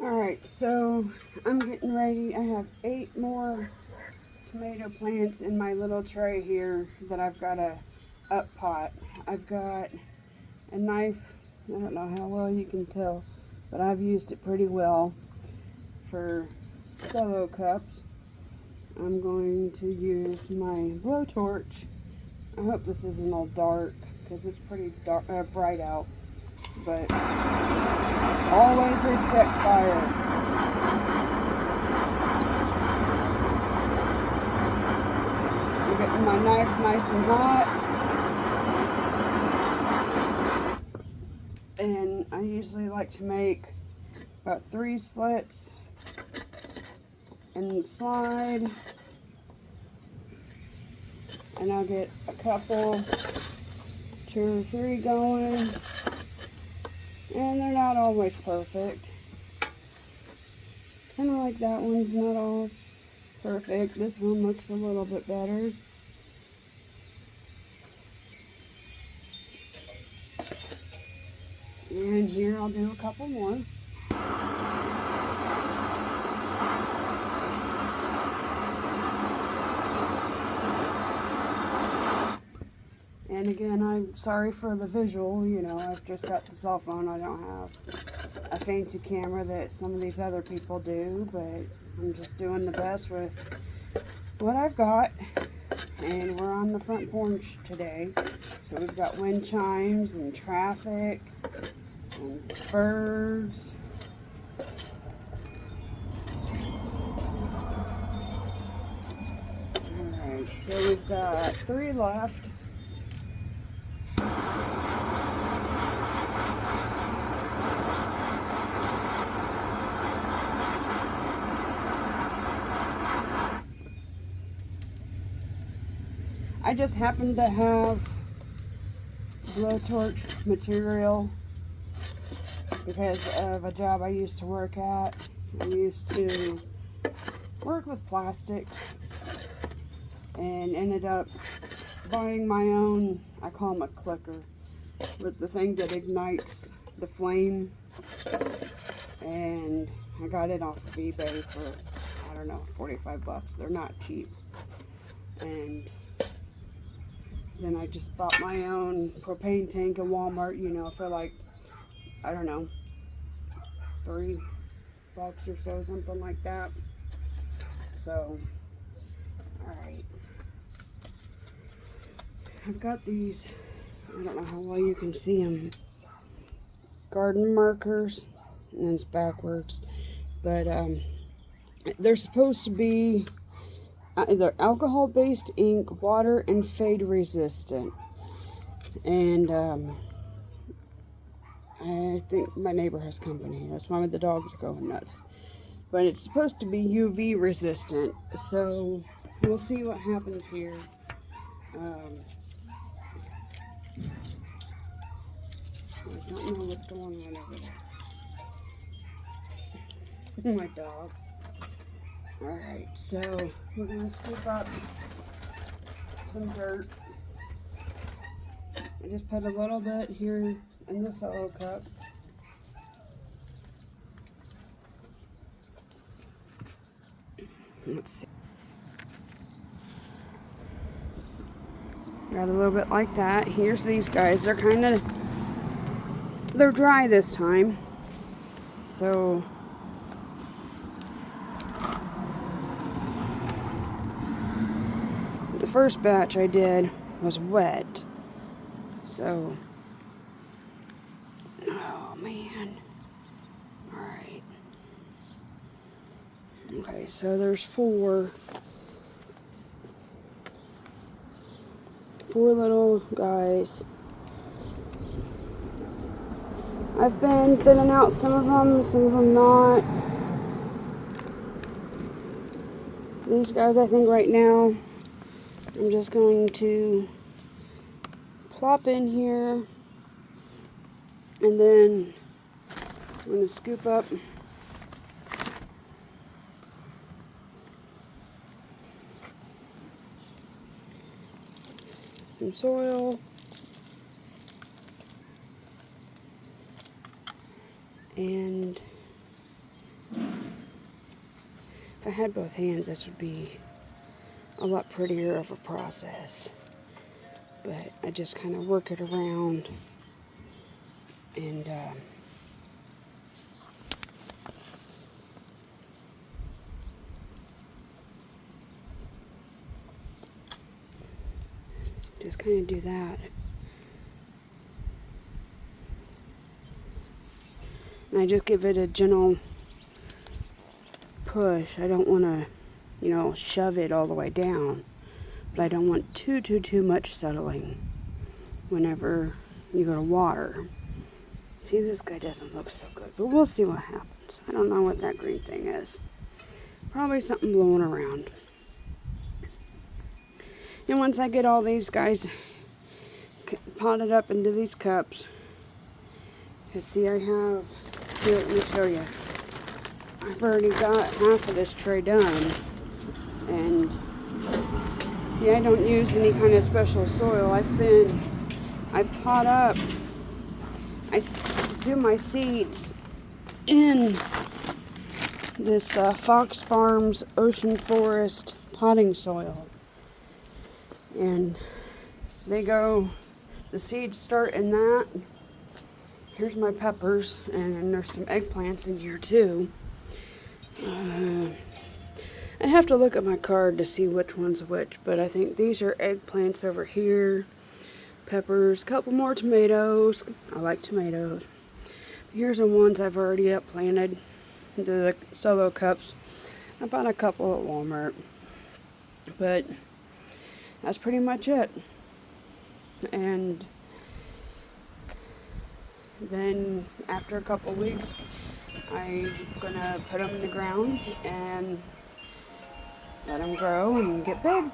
Alright, so I'm getting ready. I have 8 more tomato plants in my little tray here that I've got a up pot. I've got a knife. I don't know how well you can tell, but I've used it pretty well for solo cups. I'm going to use my blowtorch. I hope this isn't all dark because it's pretty dark, bright out, but always respect fire. I'm getting my knife nice and hot, and I usually like to make about 3 slits and slide, and I'll get a couple, 2 or 3 going, and they're not always perfect. Kind of like that one's not all perfect. This one looks a little bit better. And here I'll do a couple more. And again, I'm sorry for the visual, you know, I've just got the cell phone. I don't have a fancy camera that some of these other people do, but I'm just doing the best with what I've got. And we're on the front porch today, so we've got wind chimes and traffic and birds. Alright, so we've got 3 left. I just happen to have blowtorch material because of a job I used to work at. I used to work with plastics and ended up buying my own, I call them a clicker, with the thing that ignites the flame, and I got it off of eBay for, I don't know, 45 bucks. They're not cheap. And then I just bought my own propane tank at Walmart, you know, for like, I don't know, 3 bucks or so, something like that. So, alright. I've got these, I don't know how well you can see them, garden markers, and it's backwards, but they're supposed to be either alcohol-based ink, water, and fade resistant. And I think my neighbor has company. That's why the dogs are going nuts. But it's supposed to be UV resistant, so we'll see what happens here. I don't know what's going on over there. My dogs. Alright, so we're going to scoop up some dirt. I just put a little bit here in the solo cup. Let's see. Got a little bit like that. Here's these guys. They're dry this time. So the first batch I did was wet. So, oh man. Alright. Okay, so there's 4 little guys. I've been thinning out some of them not. These guys, I think right now, I'm just going to plop in here, and then I'm going to scoop up some soil, and If I had both hands, this would be a lot prettier of a process. But I just kind of work it around and just kind of do that. And I just give it a gentle push. I don't want to, shove it all the way down. But I don't want too much settling whenever you go to water. See, this guy doesn't look so good, but we'll see what happens. I don't know what that green thing is. Probably something blowing around. And once I get all these guys potted up into these cups, because see, I have, here, let me show you. I've already got half of this tray done, and see, I don't use any kind of special soil. I pot up, I do my seeds in this Fox Farms Ocean Forest potting soil. And the seeds start in that. Here's my peppers, and there's some eggplants in here too. I have to look at my card to see which one's which, but I think these are eggplants over here. Peppers, a couple more tomatoes. I like tomatoes. Here's the ones I've already up planted. The solo cups. I bought a couple at Walmart. But that's pretty much it. And then after a couple weeks, I'm gonna put them in the ground and let them grow and get big.